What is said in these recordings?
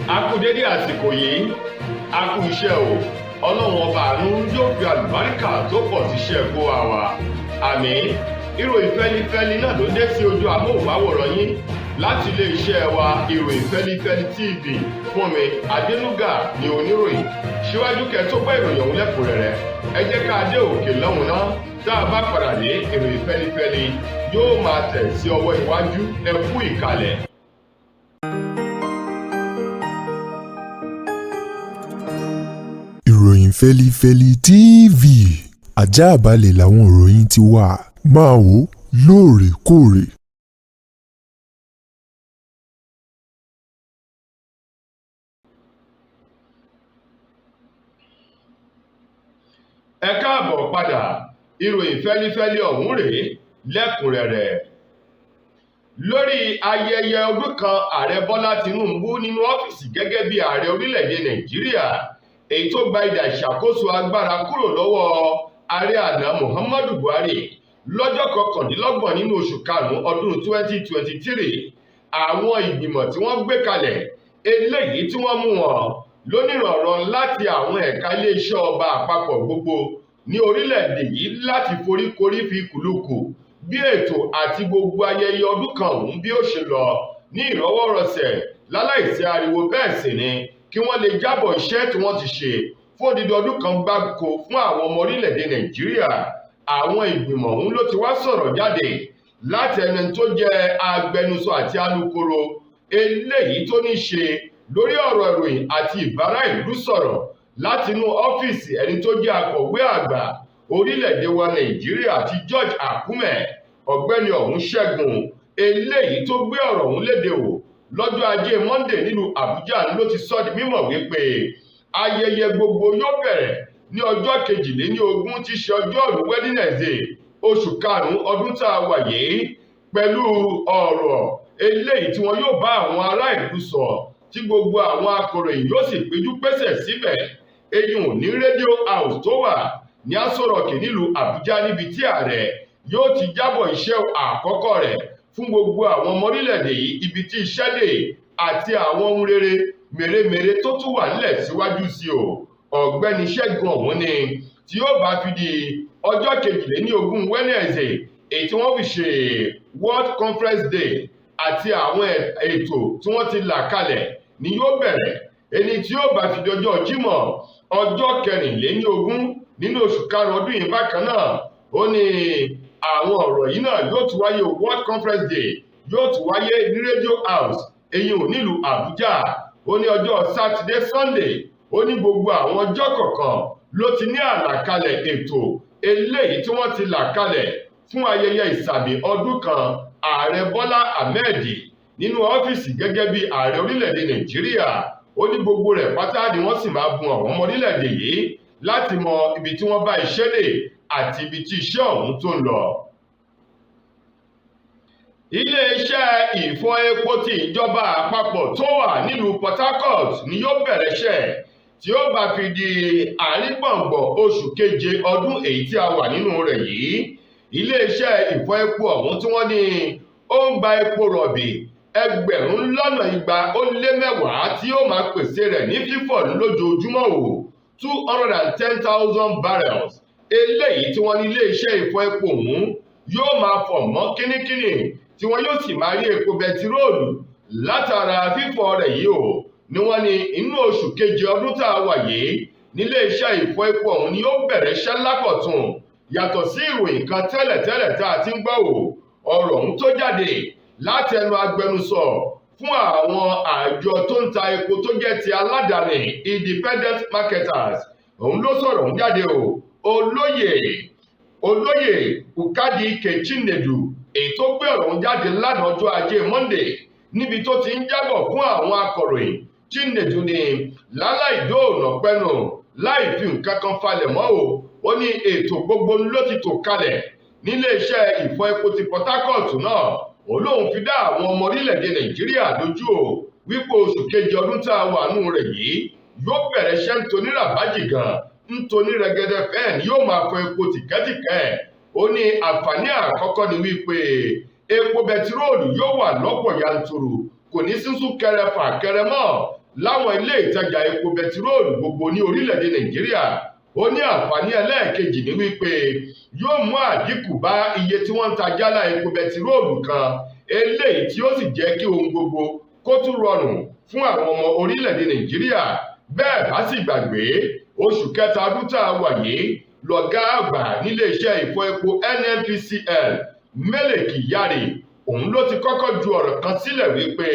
A kú dédé àsìkò yìí, a kú iṣẹ́ o. Ọlọ́run ọba àánú yóò fi àlùbáríkà tó pọ̀ síṣẹ́ kó wa wá. Àmín. Ìròyìn fẹ́lifẹ́li náà ló dé sí ojú amóhùnmáwòrán yín láti iléeṣẹ́ wa ìròyìn fẹ́lifẹ́li TV. Fúnmi Adénúgà ni oníròyìn. Síwájú kẹ́ tó gbọ́ ìròyìn ọ̀hún lẹ́kùnrẹ́rẹ́, ẹ jẹ́ ká dé òkè lọ́hùn náà. Tá a bá padà dé, ìròyìn fẹ́lifẹ́li yóò máa tẹ̀ sí ọwọ́ iwájú. Ẹ kú ìkàlẹ̀. Ìròyìn fẹ́lifẹ́li TV, àjààbálẹ̀ làwọn ìròyìn ti wà, máa wò lóòrèkóòrè. Ẹ káàbọ̀ padà, ìròyìn fẹ́lifẹ́li ọ̀hún rèé lẹ́kùnrẹ́rẹ́. Lórí ayẹyẹ ọdún kan ààrẹ Bọ́lá Tinubu nínú ọ́fíìsì gẹ́gẹ́ bí ààrẹ orílẹ̀-èdè Nàìjíríà, èyí tó gba idà ìṣàkóso agbára kúrò lọ́wọ́ ààrẹ àná Muhammadu Buhari lọ́jọ́ 29 nínú oṣù karùn-ún ọdún 2023. Àwọn ìgbìmọ̀ tí wọ́n gbé kalẹ̀ eléyìí tí wọ́n mú wọn lónìrànràn láti àwọn ẹ̀ka iléeṣẹ́ ọba àpapọ̀ gbogbo ní orílẹ̀-èdè yìí láti foríkorí fi kùlùkù bí ètò àti gbogbo ayẹyẹ ọdún kan ọ̀hún bí ó ṣe lọ ní ìrọwọ́rọsẹ̀ láláìsí ariwo, bẹ́ẹ̀ sì ni kí wọ́n lè jábọ̀ iṣẹ́ tí wọ́n ti ṣe fún odidi ọdún kan gbáko fún àwọn ọmọ orílẹ̀-èdè Nàìjíríà. Àwọn ìgbìmọ̀ ọ̀hún ló ti wá sọ̀rọ̀ jáde láti ẹni tó jẹ́ agbẹnusọ àti alukoro eléyìí tó ní ṣe lórí ọ̀rọ̀ ìròyìn àti ìbára ìlú sọ̀rọ̀ látinú ọ́fíìsì ẹni tó jẹ́ akọ̀wé àgbà orílẹ̀-èdè wa Nàìjíríà ti George Akume. Ọ̀gbẹ́ni ọ̀hún Ṣẹ́gun eléyìí tó gbé ọ̀rọ̀ ọ̀hún léde wò lọ́jọ́ ajé Monday nílùú Àbújá ló ti sọ di mímọ̀ wípé ayẹyẹ gbogbo yóò bẹ̀rẹ̀ ní ọjọ́ 22 tí ṣe ọjọ́rú Wednesday oṣù karùn-ún ọdún tá a wà yìí, pẹ̀lú ọ̀rọ̀ eléyìí tí wọn yóò bá àwọn ará ìlú sọ tí gbogbo àwọn akọ̀ròyìn yóò sì péjú pésẹ̀ síbẹ̀. Eyín ní Radio House tó wà ní Aso Rock nílùú Àbújá, níbi tí ààrẹ yóò ti jábọ̀ iṣẹ́ àkọ́kọ́ rẹ̀ fún gbogbo àwọn ọmọ orílẹ̀-èdè yìí, ibi tí iṣẹ́ dé àti àwọn ohun rere mèremère tó tún wà nílẹ̀ síwájú sí o. Ọ̀gbẹ́ni Ṣẹ́gun ọ̀hún ni tí yóò bá fi di ọjọ́ 22 Wednesday èyí tí wọ́n fi ṣe World Conference Day àti àwọn ètò tí wọ́n ti là kalẹ̀ ni yóò bẹ̀rẹ̀. Ẹni tí yóò bá fi di ọjọ́ Jímọ̀ ọjọ́ 24 nínú oṣù karùn-ún ọdún yìí bákan náà, ó ní àwọn ọ̀rọ̀ yìí náà yóò tún wáyé. World Conference Day yóò tún wáyé ní Radio House eyín nílùú Àbújá. Ó ní ọjọ́ Saturday Sunday, ó ní gbogbo àwọn ọjọ́ kọ̀ọ̀kan ló ti ní àlàkalẹ̀ ètò eléyìí tí wọ́n ti là kalẹ̀ fún ayẹyẹ ìsàmì ọdún kan ààrẹ Bọ́lá Ahmed nínú ọ́fíìsì gẹ́gẹ́ bí ààrẹ orílẹ̀-èdè Nàìjíríà. Ó ní gbogbo rẹ̀ pátá ni wọ́n sì máa bun àwọn ọmọ orílẹ̀-èdè yìí láti mọ ibi tí wọ́n bá iṣẹ́ dé àti ibi tí iṣẹ́ ọ̀hún tó ń lọ. Ilé-iṣẹ́ ìfọ epo ti ìjọba àpapọ̀ tó wà nílùú Port Harcourt ni yóò bẹ̀rẹ̀ iṣẹ́ tí ó bá fi di àrígbọ̀ngbọ̀n oṣù keje ọdún èyí tí a wà nínú rẹ̀ yìí. Ilé-iṣẹ́ ìfọ epo ọ̀hún tí wọ́n ní ó ń gba epo rọ̀bì 210,000 tí ó máa pèsè rẹ̀ ní fífọ̀ lójoojúmọ́ o, 210,000 barrels eléyìí tí wọ́n ní ilé-iṣẹ́ ìfọ epo ọ̀hún yóò máa fọ̀ mọ́ kínníkínní tí wọ́n yóò sì máa rí epo bẹtiróòlù látara fífọ̀ rẹ̀ yìí o. Ni wọ́n ní inú oṣù keje ọdún tá a wà yìí nílé iṣẹ́ ìfọ epo ọ̀hún ni yóò bẹ̀rẹ̀ iṣẹ́ lákọ̀tun, yàtọ̀ sí ìròyìn kan tẹ́lẹ̀tẹ́lẹ̀ tá a ti ń gbọ́ o. Ọ̀rọ̀ ọ̀hún tó jáde láti ẹnu agbẹnusọ fún àwọn àjọ tó ń ta epo tó jẹ́ ti aládàáni independent marketers, òun ló sọ̀rọ̀ ọ̀hún jáde o. Olóyè Ukadi Kechinedu èyí tó gbé ọ̀rọ̀ ọ̀hún jáde lánàá ọjọ́ ajé Monday níbi tó ti ń jábọ̀ fún àwọn akọ̀ròyìn. Chinedu ni láláì dóònà pẹ́nu láì fi nǹkan kan falẹ̀ mọ́ o. Ó ní ètò gbogbo ló ti tò kalẹ̀ nílé iṣẹ́ ìfọ epo ti Port Harcourt náà. Ó lóun fi dá àwọn ọmọ orílẹ̀-èdè Nàìjíríà lójú o wípé oṣù kejì ọdún tá a wà nù rẹ̀ yìí yóò bẹ̀rẹ̀ iṣẹ́ nítorí ràbájì gan nítorí rẹ̀gẹ̀dẹ̀ fẹ́ẹ̀ ni yóò máa fọ epo tìkẹ́tìkẹ́. Ó ní àǹfààní àkọ́kọ́ ni wípé epo bẹtiróòlù yóò wà lọ́pọ̀ yanturu, kò ní sísún kẹrẹ fà kẹrẹ mọ́ láwọn ilé ìtajà epo bẹtiróòlù gbogbo ní orílẹ̀-èdè Nàìjíríà. Ó ní àǹfààní ẹlẹ́ẹ̀kejì ní wípé yóò mú àdínkù bá iye tí wọ́n ń ta jálá epo bẹtiróòlù kan, eléyìí tí ó sì jẹ́ kí ohun gbogbo kó tún rọrùn fún àwọn ọmọ orílẹ̀-èdè Nàìjíríà. Bẹ́ẹ̀ bá sì gbàgbé, oṣù kẹta ọdún tá a wà yìí lọ̀gá àgbà nílé iṣẹ́ ìfọ epo NNPCL Mele Kyari òun ló ti kọ́kọ́ ju ọ̀rọ̀ kan sílẹ̀ wípé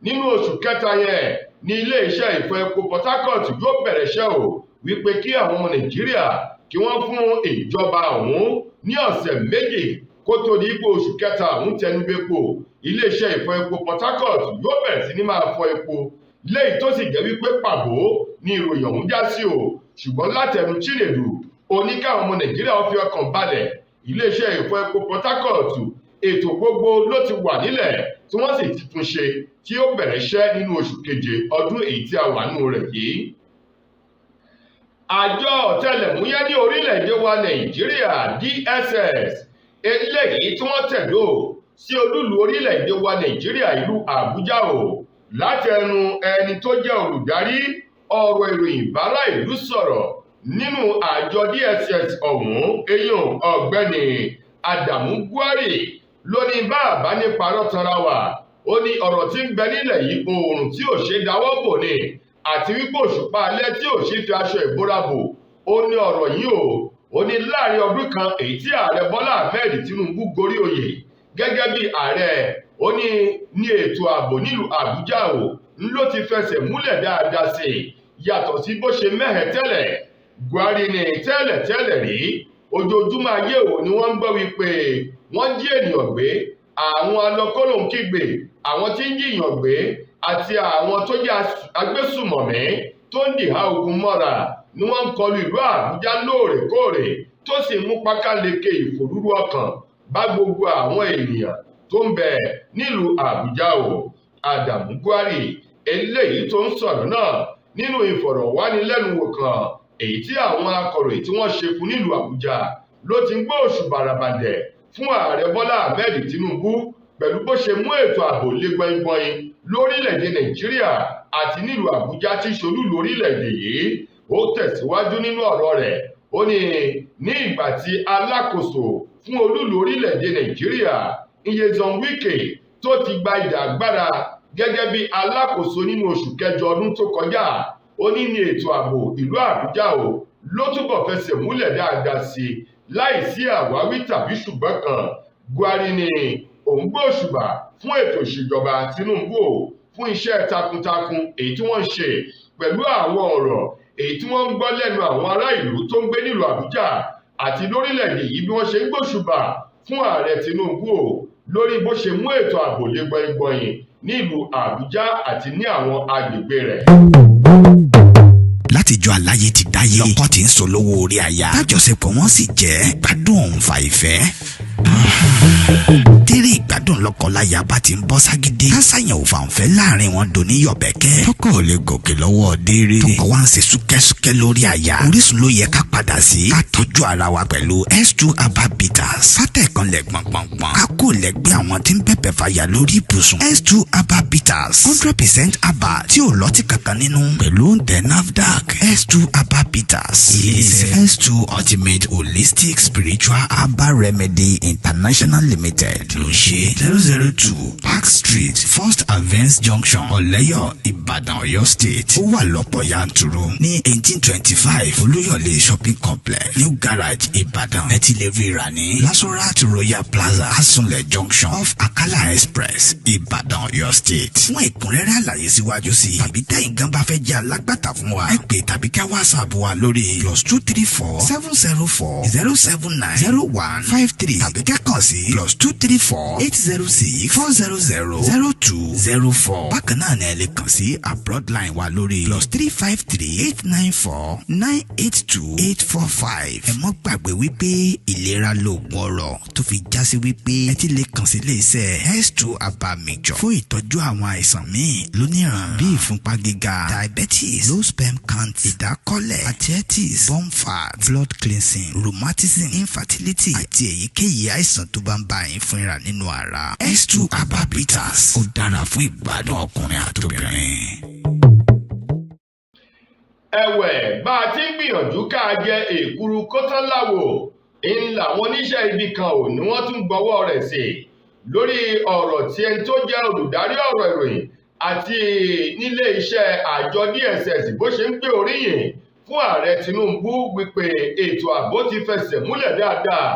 nínú oṣù kẹta yẹn ní ilé iṣẹ́ ìfọ epo Port Harcourt yóò bẹ̀rẹ̀ iṣẹ́ o, wípé kí àwọn ọmọ Nàìjíríà kí wọ́n fún ìjọba ọ̀hún ní ọ̀sẹ̀ méjì kó tó di ipò oṣù kẹta ọ̀hún tẹnubẹ́pò. Ilé iṣẹ́ ìfọ epo Port Harcourt yóò bẹ̀rẹ̀ sí ní máa fọ epo, léyìí tó sì jẹ́ wípé pàbó ní ìròyìn ọ̀hún já sí o. Ṣùgbọ́n látẹnu Chinedu oníkàwọn ọmọ Nàìjíríà ó fi ọkàn balẹ̀. Ilé iṣẹ́ ìfọ epo Port Harcourt ètò gbogbo ló ti wà nílẹ̀ tí wọ́n sì ti tún ṣe tí ó bẹ̀rẹ̀ iṣẹ́ nínú oṣù keje ọdún èyí tí a wà nínú rẹ̀ yìí. Àjọ ọ̀tẹlẹ̀múyẹ́ ní orílẹ̀-èdè wa Nàìjíríà DSS eléyìí tí wọ́n tẹ̀dó sí olúlu orílẹ̀-èdè wa Nàìjíríà ìlú Àbújá o, láti ẹnu ẹni tó jẹ́ olùdarí ọ̀rọ̀ ìròyìn bárá ìlú sọ̀rọ̀ nínú àjọ DSS ọ̀hún, eyín ọ̀gbẹ́ni Adamu Gwari ló ní bá àbá ní parọ́ tanra wà. Ó ní ọ̀rọ̀ tí ń bẹ nílẹ̀ yìí oòrùn tí ò ṣe dáwọ́ bò ní, àti wípé òṣùpá alẹ́ tí ò ṣe fi aṣọ ìbora bò. Ó ní ọ̀rọ̀ yìí o, ó ní láàrin ọdún kan èyí tí ààrẹ Bọ́lá Ahmed Tinubu gorí oyè gẹ́gẹ́ bí ààrẹ, ó ní ètò ààbò nílùú Àbújá o ló ti fẹsẹ̀ múlẹ̀ dáadáa sí i, yàtọ̀ sí bó ṣe mẹ́hẹ̀ tẹ́lẹ̀. Gwari ní tẹ́lẹ̀ rí ojoojúmọ́ ayé o ni wọ́n ń gbọ́ wípé wọ́n jí ènìyàn gbé, àwọn alọ́kọ́lòǹkígbe, àwọn tí ń jiyàn gbé àti àwọn tó jẹ́ agbésùmọ̀mí tó ń dìhà ogun mọ́ra ni wọ́n ń kọlu ìlú Àbújá lóòrèkóòrè, tó sì mú pákáleke ìfòrúrú ọkàn bá gbogbo àwọn ènìyàn tó ń bẹ nílùú Àbújá o. Adamu Gwari eléyìí tó ń sọ̀rọ̀ náà nínú ìfọ̀rọ̀wánilẹ́nuwò kan èyí tí àwọn akọ̀ròyìn tí wọ́n ṣe fún nílùú Àbújá ló ti ń gbé òṣùbà ràbàndẹ̀ fún ààrẹ Bọ́lá Ahmed Tinubu pẹ̀lú bó ṣe mú ètò ààbò lé gbọ̀ngbọ̀n lórílẹ̀-èdè Nàìjíríà àti nílùú Àbújá tí ṣolúlu orílẹ̀-èdè yìí. Ó tẹ̀síwájú nínú ọ̀rọ̀ rẹ̀, ó ní ìgbà tí alákòóso fún olúlu orílẹ̀-èdè Nàìjíríà Nyesom Wike tó ti gba ìdá agbára gẹ́gẹ́ bí alákòóso nínú oṣù kẹjọ ọdún tó kọjá, ó ní ètò ààbò ìlú Àbújá o ló túbọ̀ fẹsẹ̀ múlẹ̀ dáadáa sí i láìsí àwáwí tàbí ṣùgbọ́n kan. Gwari ní òun gbé òṣùbà fún ètò ìṣèjọba Tinubu o fún iṣẹ́ takuntakun èyí tí wọ́n ń ṣe pẹ̀lú àwọn ọ̀rọ̀ èyí tí wọ́n ń gbọ́ lẹ́nu àwọn ará ìlú tó ń gbé nílùú Àbújá àti lórílẹ̀-èdè yìí bí wọ́n ṣe ń gbóṣùbà fún ààrẹ Tinubu o lórí bó ṣe mú ètò ààbò lé gbọ̀ngbọ̀n nílùú Àbújá àti ní àwọn agbègbè rẹ̀. Látijọ́ aláyé ti dáyé lọ́kọ́ tí ń solówó orí aya tájọṣepọ̀ wọn sì jẹ́ gbádùn òǹfà ìfẹ́. Tẹ́rẹ̀ ìgbádùn lọ́kọláya bá ti ń bọ́ ságídé kásáyàn òfàǹfẹ́ láàrin wọn dò ní yọ̀bẹ̀kẹ́. Tọkọ ò lè gòkè lọ́wọ́ déré, tọkọ wa ń ṣe súkẹ́súkẹ́ lórí aya. Orísun ló yẹ ká padà sí, ká tọ́jú ara wa pẹ̀lú S2 Herbal Bitters. Sátẹ̀ kan lẹ̀ gbọ̀ngbọ̀ngbọ̀n, ká kó lẹ́gbẹ́ àwọn tí ń bẹ̀bẹ̀ fàyà lórí ibùsùn. S2 Herbal Bitters 100% herbal tí ò lọ́tí kankan nínú, pẹ̀lú oúnjẹ NAFDAC. S2 Herbal Bitters ilé-iṣẹ́ S2 Ultimate Holistic Spiritual Herbal Remedy International Limited ló ṣe 002 Park Street First Avance Junction Ọ̀lẹ́yọ̀ Ìbàdàn Ọ̀yọ́ State. Ó wà lọ́pọ̀ yanturu ní 1825 Olúyọ̀lé Shopping Complex New Garage Ìbàdàn. Ẹ ti lè ríra ní Lasorat Royal Plaza Asunlẹ̀ Junction off Akala Express Ìbàdàn Ọ̀yọ́ State. Fún ìkúnrẹ́rẹ́ àlàyé síwájú sí tàbí tẹ́yìn gan bá fẹ́ jẹ́ alágbàtà fún wa, ẹ pè tàbí ká WhatsApp wa lórí +234 704 079 0153 tàbí ká kàn sí +234 806 400 0204. Bákan náà ni ẹ lè kàn sí abroad line wa lórí +353 894 982 845. Ẹ mọ́ gbàgbé wípé ìlera lóògùn ọrọ̀, tó fi já sí wípé ẹ ti lè kàn sí ilé-iṣẹ́ S2 Herbal Mixture fún ìtọ́jú àwọn àìsàn míì lóníran bíi ìfúnpá gíga, diabetes, low sperm count, ìdákọ́lẹ̀, arthritis, bone fat, blood cleansing, rheumatism, infertility àti èyíkéyìí àìsàn tó bá ń bá yín fúnra nínú ara. S2 Herbal Bitters ó dára fún ìgbádùn ọkùnrin àtobìnrin. ẹ̀wẹ̀ bá a ti ń gbìyànjú ká jẹ èkuru kó tán láwo ń làwọn oníṣẹ́ ibi kan ò ní wọ́n tún gbọ́wọ́ rẹ̀ sí lórí ọ̀rọ̀ tí ẹni tó jẹ́ olùdarí ọ̀rọ̀ ìròyìn àti nílé iṣẹ́ àjọ DSS bó ṣe ń gbé oríyìn fún ààrẹ Tinubu wípé ètò ààbò ti fẹsẹ̀ múlẹ̀ dáadáa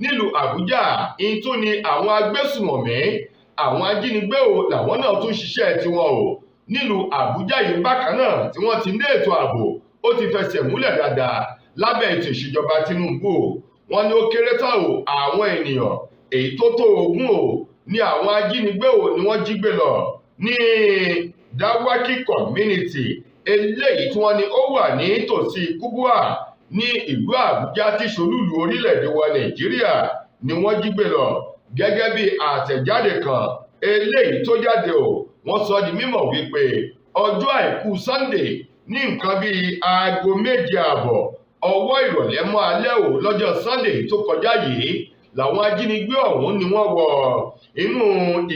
nílùú Àbújá ìtún ni àwọn agbésùmọ̀mí àwọn ajínigbé o làwọn náà tún ṣiṣẹ́ tiwọn o nílùú Àbújá yìí bákan náà tí wọ́n ti ní ètò ààbò ó ti fẹsẹ̀ múlẹ̀ dáadáa lábẹ́ ètò ìṣèjọba Tinubu wọ́n ní ó kéré tán o àwọn ènìyàn èyí tó tó 20 o ní àwọn ajínigbé o ni wọ́n jí gbé lọ ní Dawaki community eléyìí tí wọ́n ní ó wà ní tòsí Kubwa ní ìlú Àbújá tí ṣolúlú orílẹ̀-èdè wa Nàìjíríà ni wọ́n jí gbé lọ gẹ́gẹ́ bí àtẹ̀jáde kan eléyìí tó jáde o wọ́n sọ di mímọ̀ wípé ọjọ́ àìkú Sunday ní nǹkan bíi aago 7:30 ọwọ́ ìrọ̀lẹ́ mọ́ alẹ́ o lọ́jọ́ Sunday tó kọjá yìí làwọn ajínigbé ọ̀hún ni wọ́n wọ inú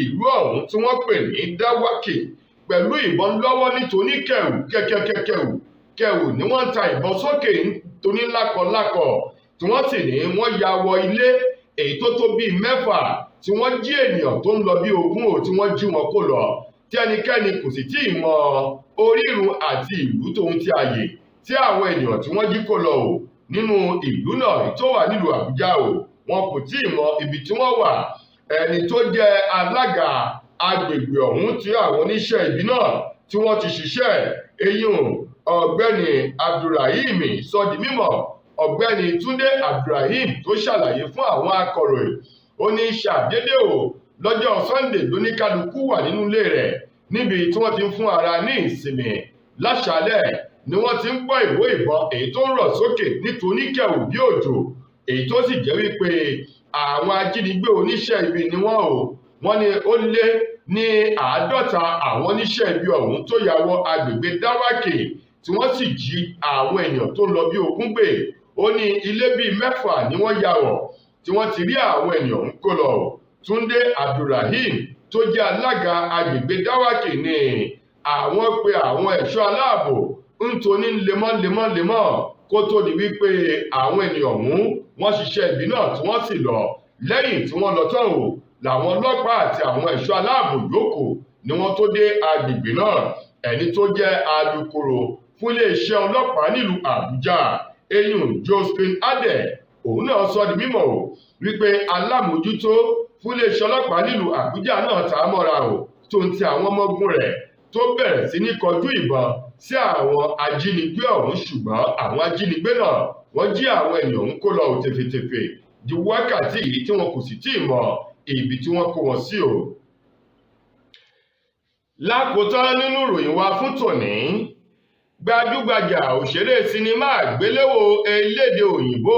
ìlú ọ̀hún tí wọ́n pè ní Dawaki pẹ̀lú ìbọn lọ́wọ́ nítorí kẹ̀wù ni wọ́n ń ta ìbọn sókè nítorí lákọlákọ tí wọ́n sì ní wọ́n ya wọ ilé èyí tó tó bíi 6 tí wọ́n jí ènìyàn tó ń lọ bí 20 o tí wọ́n jí wọn kó lọ tí ẹnikẹ́ni kò sì tí ì mọ orírun àti ìlú tóun ti àyè tí àwọn ènìyàn tí wọ́n jí kó lọ o nínú ìlú náà tó wà nílùú Àbújá o wọn kò tí ì mọ ibi tí wọ́n wà ẹni tó jẹ́ alága agbègbè ọ̀hún tí àwọn oníṣẹ́ ibi náà tí wọ́n ti ṣiṣẹ́ eyín ọ̀gbẹ́ni Abdulrahim sọ di mímọ̀ ọ̀gbẹ́ni Túndé Abdulrahim tó ṣàlàyé fún àwọn akọ̀ròyìn ó ní ṣàdédé o lọ́jọ́ Sunday lóníkálukú wà nínú ilé rẹ̀ níbi tí wọ́n ti ń fún ara ní ìsinmi láṣálẹ̀ ni wọ́n ti ń gbọ́ ìró ìbọn èyí tó ń rọ̀ sókè nítorí kẹ̀wù bí òjò èyí tó sì jẹ́ wípé àwọn ajínigbé oníṣẹ́ ibi ni wọ́n ní ó lé ní 50 àwọn oníṣẹ́ ibi ọ̀hún tó ya wọ agbègbè Dawaki tí wọ́n sì jí àwọn èèyàn tó ń lọ bí 20 gbé ó ní ilé bíi 6 ni wọ́n ya wọ̀ tí wọ́n ti rí àwọn èèyàn ń kó lọ Túndé Abdulrahim tó jẹ́ alága agbègbè Dawaki ní àwọn pé àwọn ẹ̀ṣọ́ aláàbò ń toní lemọ́lemọ́ kó tó di wípé àwọn ènìyàn ọ̀hún wọ́n ṣiṣẹ́ ibi náà tí wọ́n sì lọ lẹ́yìn tí wọ́n lọ tán o làwọn ọlọ́pàá àti àwọn ẹ̀ṣọ́ aláàbò yòókù ni wọ́n tó dé agbègbè náà ẹni tó jẹ́ alukoro fún iléeṣẹ́ ọlọ́pàá nílùú Àbújá eyín Josephine Adé òun náà sọ di mímọ̀ o wípé alámòjútó fún iléeṣẹ́ ọlọ́pàá nílùú Àbújá náà tá a mọ́ra o tó ń ti àwọn ọmọ ogun rẹ̀ tó bẹ̀rẹ̀ sí ní kọjú ìbọn sí àwọn ajínigbé ọ̀hún ṣùgbọ́n àwọn ajínigbé náà wọ́n jí àwọn èèyàn ń kó lọ tèfètèfè di wákàtí yìí tí wọn kò sì tí ì mọ ibi tí wọ́n kó wọn sí o. lákòótán nínú ìròyìn wa fún tòní gbajúgbajà òṣèré sinimá àgbéléwò elédè òyìnbó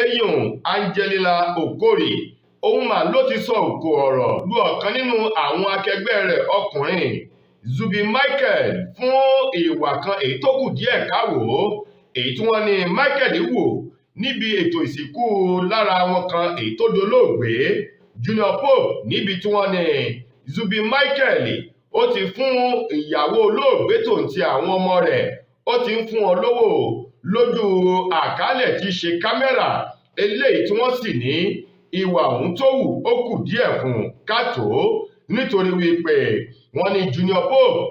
eyín Angelina Okori òun mà ló ti sọ òkò ọ̀rọ̀ lu ọ̀kan nínú àwọn akẹgbẹ́ rẹ̀ ọkùnrin Zubi Michael fún ìwà kan èyí tó kù díẹ̀ káwò èyí tí wọ́n ní Michael wò níbi ètò ìsìnkú lára wọn kan èyí tó dolóògbé Junior Pope níbi tí wọ́n ní Zubi Michael ó ti fún ìyàwó olóògbé tó ń ti àwọn ọmọ rẹ̀ ó ti ń fún wọn lówó lójú àkálẹ̀ tí í ṣe kámẹ́rà eléyìí tí wọ́n sì ní ìwà ọ̀hún tó wù ó kù díẹ̀ fún kátó nítorí wípé wọ́n ní Junior Pope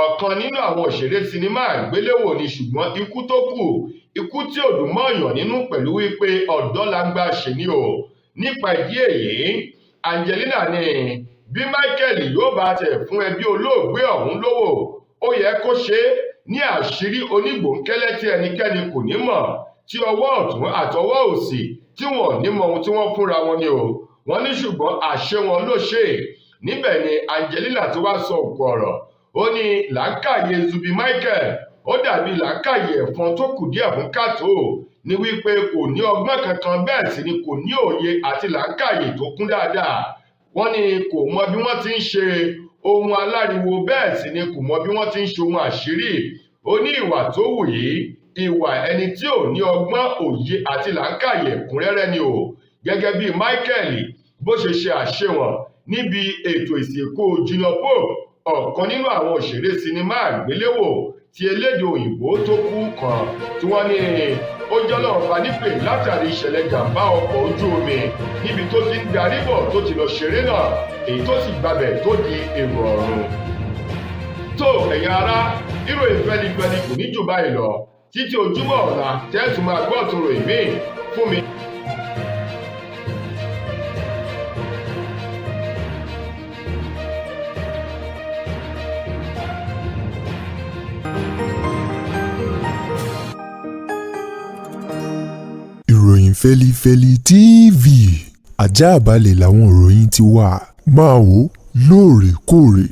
ọ̀kan nínú àwọn òṣèré sinimá àgbéléwò ni ṣùgbọ́n ikú tó kù ikú tí ò dùn mọ́ọ̀yàn nínú pẹ̀lú wípé ọ̀dọ́langba ṣe ni o nípa ìdí èyí Angelina ní bí Michael yóò bá tẹ̀ fún ẹbí olóògbé ọ̀hún lówó ó yẹ kó ṣe é ní àṣírí onígbòńkẹ́lẹ́ tí ẹnikẹ́ni kò ní mọ̀ tí ọwọ́ ọ̀tún àtọwọ́ òsì tí wọn ò ní mọ ohun tí wọ́n fúnra wọn ni o wọ́n ní ṣùgbọ́n àṣẹ wọn ló ṣe é níbẹ̀ ni Angelina ti wá sọ òkú ọ̀rọ̀ ó ní làákàyè Zubi Michael ó dàbí làákàyè ẹ̀fọn tó kù díẹ̀ fún kàtó ní wípé kò ní ọgbọ́n kankan bẹ́ẹ̀ sì ni kò ní òye àti làákàyè tó kún dáadáa wọ́n ní kò mọ bí wọ́n ti ń ṣe ohun aláriwo bẹ́ẹ̀ sì ni kò mọ bí wọ́n ti ń ṣe ohun àṣírí ó ní ìwà tó wù yìí ìwà ẹni tí ò ní ọgbọ́n òye àti làákàyè ẹ̀kúnrẹ́rẹ́ ni o gẹ́gẹ́ bí Michael bó ṣe ṣe àṣewọ̀n níbi ètò ìsìnkú Junior Pope ọ̀kan nínú àwọn òṣèré sinimá àgbéléwò ti elédè òyìnbó tó kú kan tí wọ́n ní ó jọ́lọ́run fa nípè látàrí ìṣẹ̀lẹ̀ jàǹbá ọkọ̀ ojú omi níbi tó ti ń darí bọ̀ tó ti lọ ṣeré náà èyí tó sì gbabẹ̀ tó di èrò ọ̀run. tó ẹ̀yin ará ìròyìn fẹ́lifẹ́li kò ní jù báyìí lọ títí ojúmọ́ ọ̀la tẹ́ẹ̀tù máa gbọ́ tòrò ìmíì fún mi. ìròyìn fẹ́lifẹ́li TV àjààbálẹ̀ làwọn ìròyìn ti wà máa wò lóòrèkóòrè.